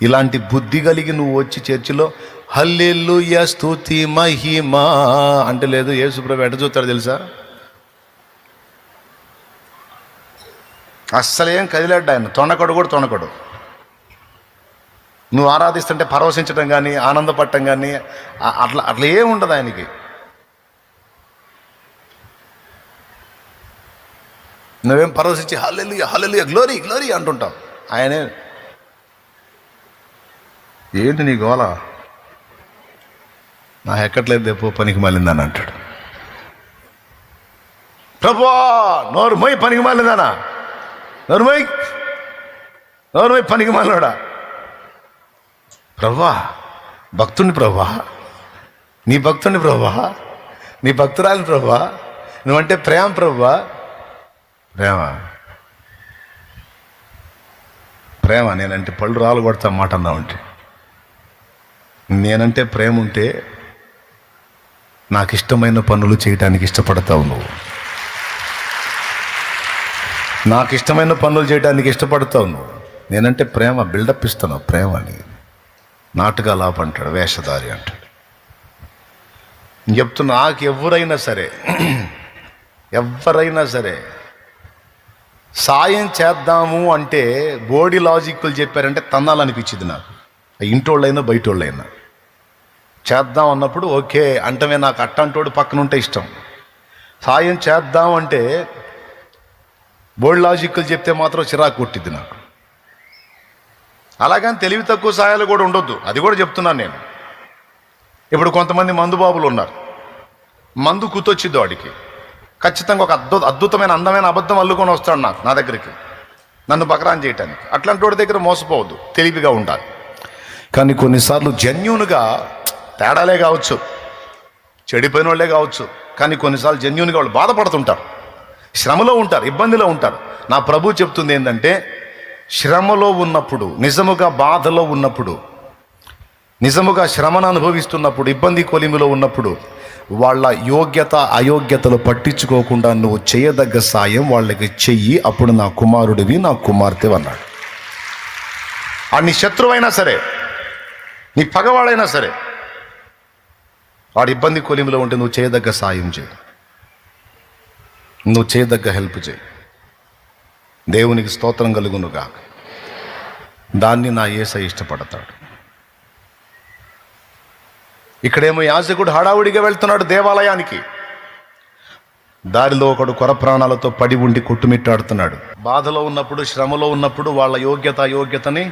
ఇలాంటి బుద్ధి కలిగి నువ్వు వచ్చి చర్చిలో హల్లెలూయా స్తుతి మహిమ అంటే లేదు. యేసుప్రభు ఎట చూస్తాడు తెలుసా? అస్సలేం కదిలాడు ఆయన, తొణకడు కూడా తొణకడు. నువ్వు ఆరాధిస్తుంటే పరవశించడం కానీ ఆనందపడటం కానీ అట్లా అట్లా ఏం ఉండదు ఆయనకి. నువ్వేం పరవశించి హల్లెలూయా హల్లెలూయా గ్లోరీ గ్లోరీ అంటుంటావు. ఆయనే ఏంటి నీ గోల, నా ఎక్కట్లేదు దేపో పనికి మాలిందని అంటాడు. ప్రభువా నోరు మొయ్ పనికి మాలిందానా, నోరు మొయ్ పనికి మాలినాడా. ప్రభువా భక్తుని ప్రభువా, నీ భక్తుని ప్రభువా, నీ భక్తురాలి ప్రభువా, నువ్వంటే ప్రేమ ప్రభువా. ప్రేమ ప్రేమ నేనంటే పళ్ళు రాలు కొడతా మాట అన్నావంటే, నేనంటే ప్రేమ ఉంటే నాకు ఇష్టమైన పనులు చేయడానికి ఇష్టపడతావు నువ్వు. నాకు ఇష్టమైన పనులు చేయడానికి ఇష్టపడతావు నువ్వు. నేనంటే ప్రేమ, బిల్డప్ ఇస్తాను ప్రేమ అని. నాటుగా లాభ అంటాడు, వేషధారి అంటాడు. చెప్తున్నా, నాకు ఎవరైనా సరే సాయం చేద్దాము అంటే బోడీ లాజిక్లు చెప్పారంటే తన్నాలనిపించింది నాకు. ఇంటోళ్ళైనా బయటోళ్ళైనా చేద్దాం అన్నప్పుడు ఓకే అంటమే. నాకు అట్టంటోడు పక్కన ఉంటే ఇష్టం. సాయం చేద్దాం అంటే బోర్డు లాజిక్లు చెప్తే మాత్రం చిరాకు కొట్టిద్ది నాకు. అలాగని తెలివి తక్కువ సాయాలు కూడా ఉండొద్దు, అది కూడా చెప్తున్నాను నేను. ఇప్పుడు కొంతమంది మందు బాబులు ఉన్నారు, మందు కుతొచ్చిద్దు వాడికి, ఖచ్చితంగా ఒక అద్భుతమైన అందమైన అబద్ధం అల్లుకొని వస్తాడు నా దగ్గరికి, నన్ను బకరాన్ చేయటానికి. అట్లాంటి వాడి దగ్గర మోసపోవద్దు, తెలివిగా ఉండాలి. కానీ కొన్నిసార్లు జెన్యూన్గా, తేడాలే కావచ్చు, చెడిపోయిన వాళ్ళే కావచ్చు, కానీ కొన్నిసార్లు జెన్యూన్గా వాళ్ళు బాధపడుతుంటారు, శ్రమలో ఉంటారు, ఇబ్బందిలో ఉంటారు. నా ప్రభు చెప్తుంది ఏంటంటే, శ్రమలో ఉన్నప్పుడు, నిజముగా బాధలో ఉన్నప్పుడు, నిజముగా శ్రమను అనుభవిస్తున్నప్పుడు, ఇబ్బంది కొలిమిలో ఉన్నప్పుడు వాళ్ళ యోగ్యత అయోగ్యతలు పట్టించుకోకుండా నువ్వు చేయదగ్గ సాయం వాళ్ళకి చెయ్యి. అప్పుడు నా కుమారుడివి, నా కుమార్తె అన్నాడు. ఆ నీ శత్రువైనా సరే, నీ పగవాడైనా సరే, వాడి ఇబ్బంది కొలిమిలో ఉంటే నువ్వు చేయదగ్గ సాయం చేయి, నువ్వు చేయదగ్గ హెల్ప్ చేయి. దేవునికి స్తోత్రం కలుగునుగా. దాన్ని నా యేసయ్య ఇష్టపడతాడు. ఇక్కడేమో యాజకుడు హడావుడిగా వెళ్తున్నాడు దేవాలయానికి. దారిలో ఒకడు కొర ప్రాణాలతో పడి ఉండి కొట్టుమిట్టాడుతున్నాడు. బాధలో ఉన్నప్పుడు, శ్రమలో ఉన్నప్పుడు వాళ్ళ యోగ్యత అయోగ్యతని